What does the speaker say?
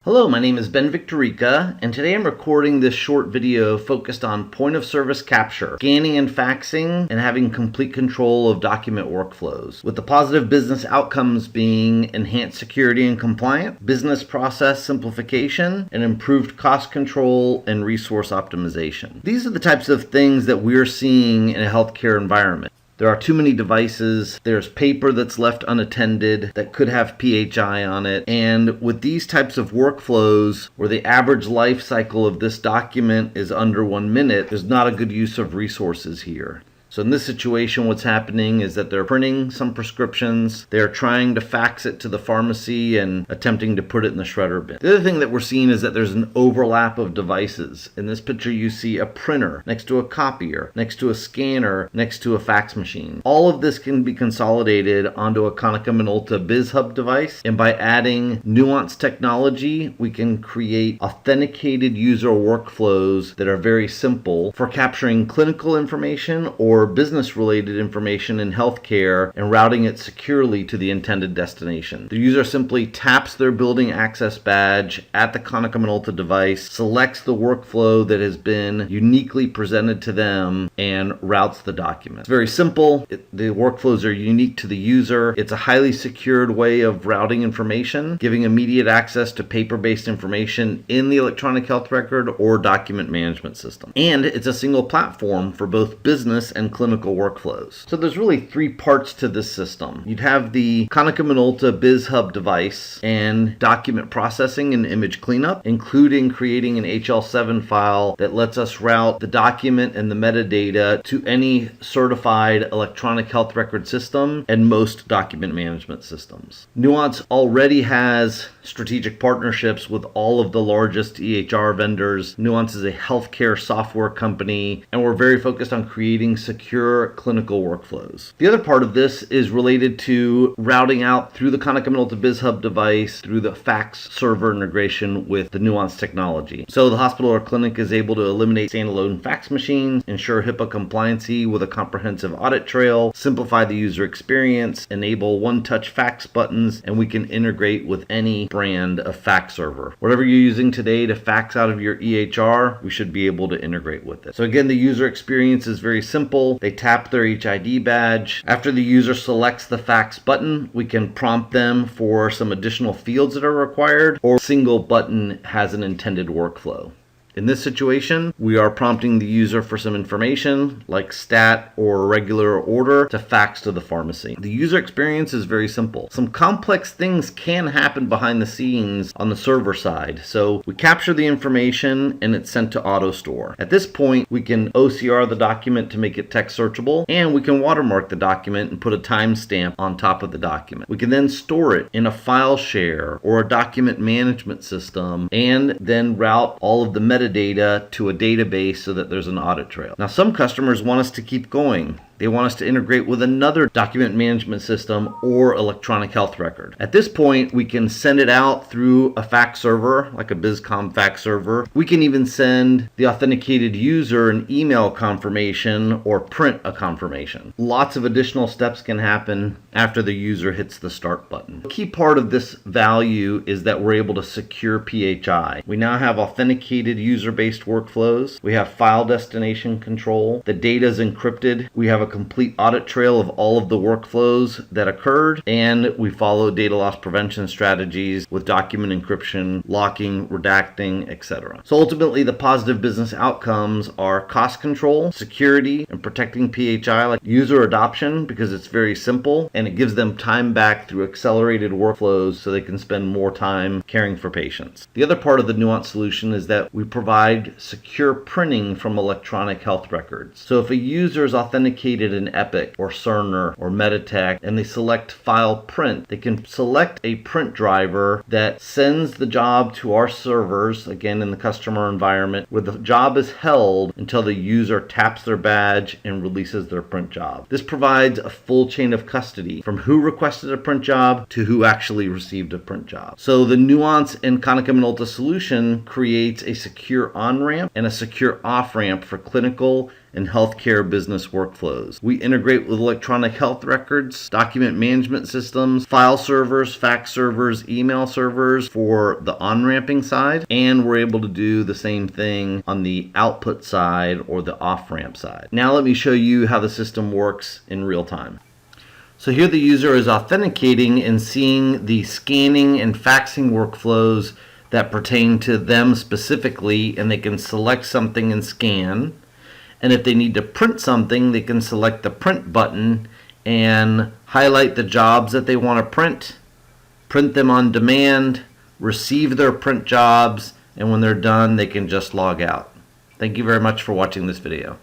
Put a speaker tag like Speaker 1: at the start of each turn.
Speaker 1: Hello, my name is Ben Victorica, and today I'm recording this short video focused on point-of-service capture, scanning and faxing, and having complete control of document workflows, with the positive business outcomes being enhanced security and compliance, business process simplification, and improved cost control and resource optimization. These are the types of things that we're seeing in a healthcare environment. There are too many devices, there's paper that's left unattended that could have PHI on it, and with these types of workflows where the average life cycle of this document is under 1 minute, there's not a good use of resources here. So in this situation, what's happening is that they're printing some prescriptions, they're trying to fax it to the pharmacy and attempting to put it in the shredder bin. The other thing that we're seeing is that there's an overlap of devices. In this picture, you see a printer next to a copier, next to a scanner, next to a fax machine. All of this can be consolidated onto a Konica Minolta BizHub device, and by adding Nuance technology, we can create authenticated user workflows that are very simple for capturing clinical information or business-related information in healthcare and routing it securely to the intended destination. The user simply taps their building access badge at the Konica Minolta device, selects the workflow that has been uniquely presented to them, and routes the document. It's very simple. The workflows are unique to the user. It's a highly secured way of routing information, giving immediate access to paper-based information in the electronic health record or document management system. And it's a single platform for both business and clinical workflows. So there's really three parts to this system. You'd have the Konica Minolta BizHub device and document processing and image cleanup, including creating an HL7 file that lets us route the document and the metadata to any certified electronic health record system and most document management systems. Nuance already has strategic partnerships with all of the largest EHR vendors. Nuance is a healthcare software company, and we're very focused on creating secure clinical workflows. The other part of this is related to routing out through the Konica Minolta BizHub device through the fax server integration with the Nuance technology. So the hospital or clinic is able to eliminate standalone fax machines, ensure HIPAA compliancy with a comprehensive audit trail, simplify the user experience, enable one-touch fax buttons, and we can integrate with any brand of fax server. Whatever you're using today to fax out of your EHR, we should be able to integrate with it. So again, the user experience is very simple. They tap their HID badge. After the user selects the fax button, we can prompt them for some additional fields that are required, or a single button has an intended workflow. In this situation, we are prompting the user for some information like stat or regular order to fax to the pharmacy. The user experience is very simple. Some complex things can happen behind the scenes on the server side. So we capture the information and it's sent to AutoStore. At this point, we can OCR the document to make it text searchable, and we can watermark the document and put a timestamp on top of the document. We can then store it in a file share or a document management system, and then route all of the metadata to a database so that there's an audit trail. Now, some customers want us to keep going. They want us to integrate with another document management system or electronic health record. At this point, we can send it out through a fax server, like a BizCom fax server. We can even send the authenticated user an email confirmation or print a confirmation. Lots of additional steps can happen after the user hits the start button. A key part of this value is that we're able to secure PHI. We now have authenticated user-based workflows. We have file destination control. The data is encrypted. We have a complete audit trail of all of the workflows that occurred, and we follow data loss prevention strategies with document encryption, locking, redacting, etc. So ultimately, the positive business outcomes are cost control, security, and protecting PHI, like user adoption, because it's very simple and it gives them time back through accelerated workflows so they can spend more time caring for patients. The other part of the Nuance solution is that we provide secure printing from electronic health records. So if a user is authenticated in Epic or Cerner or Meditech and they select file print, they can select a print driver that sends the job to our servers, again in the customer environment, where the job is held until the user taps their badge and releases their print job. This provides a full chain of custody from who requested a print job to who actually received a print job. So the Nuance and Konica Minolta solution creates a secure on-ramp and a secure off-ramp for clinical and healthcare business workflows. We integrate with electronic health records, document management systems, file servers, fax servers, email servers for the on-ramping side, and we're able to do the same thing on the output side or the off-ramp side. Now let me show you how the system works in real time. So here the user is authenticating and seeing the scanning and faxing workflows that pertain to them specifically, and they can select something and scan. And if they need to print something, they can select the print button and highlight the jobs that they want to print them on demand, receive their print jobs, and when they're done, they can just log out. Thank you very much for watching this video.